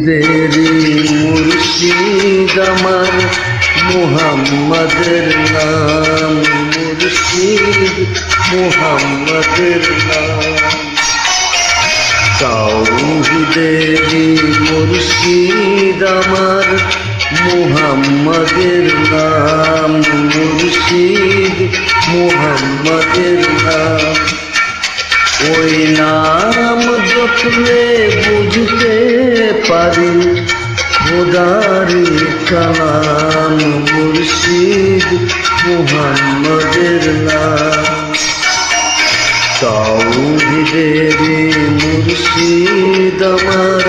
তৌহিদেরি মুর্শিদ আমার মুহাম্মাদের নাম, মুর্শিদ মুহাম্মাদের নাম। তৌহিদেরি মুর্শিদ আমার মুহাম্মাদের নাম, মুর্শিদ মুহাম্মাদের নাম। ওই নাম জপলে বুঝতে পারি খোদারি কালাম, মুর্শিদ মুহাম্মাদের নাম। তৌহিদেরি মুর্শিদ আমার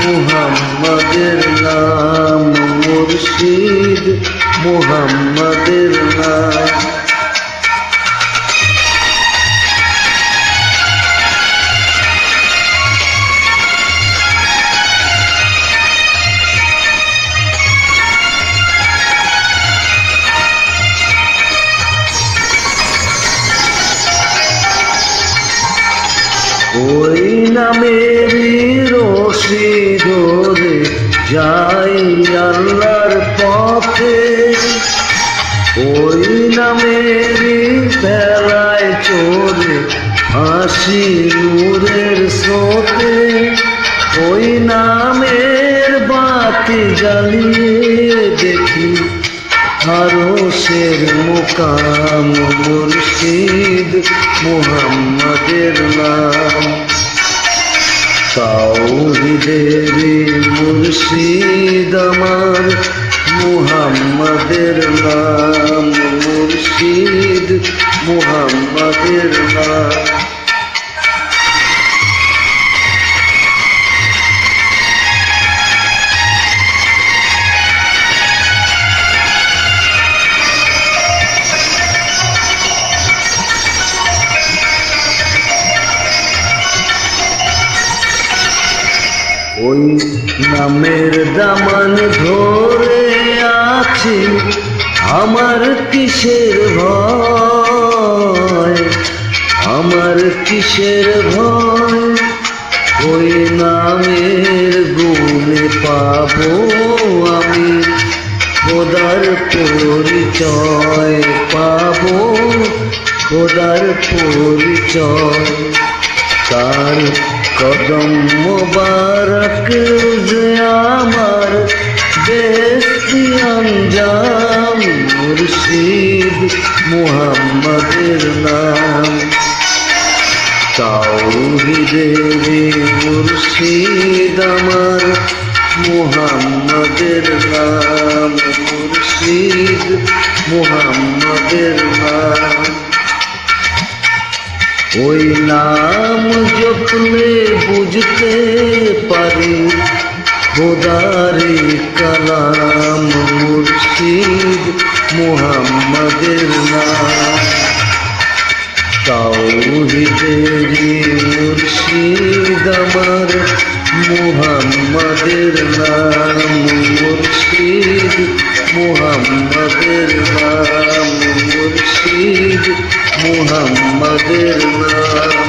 মুহাম্মাদের নাম, মুর্শিদ মুহাম্মাদের নাম। ওই নামেরই রশি ধরে যাই আল্লাহর পথে, ওই নামেরই বেলায় চড়ে হাসি নূরের স্রোতে। ওই নামের বাতি জ্বালিয়ে দেখি আরশের মুকাম, মুর্শিদ মুহাম্মাদের নাম। তৌহিদেরি মুর্শিদ আমার মুহাম্মাদের নাম, মুর্শিদ মুহাম্মাদের নাম। ওই নামের দামান ধরে আছি আমার কিসের ভয়, আমার কিসের ভয়। ওই নামের গুণে পাবো আমি খোদার পরিচয়, পাবো খোদার পরিচয়। তার কদম মোবারক যে আমার বেহেশতি আঞ্জাম, মুর্শিদ মুহাম্মাদের নাম। তৌহিদেরি মুর্শিদ আমার মুহাম্মাদের নাম, মুর্শিদ মুহাম্মাদের নাম। ওই নাম জপলে বুঝতে পারি খোদারি কালাম, মুর্শিদ মুহাম্মাদের নাম। তৌহিদেরি মুর্শিদ আমার মুহাম্মাদের নাম, মুর্শিদ মুহাম্মাদের নাম, মুর্শিদ মুহাম্মাদের নাম।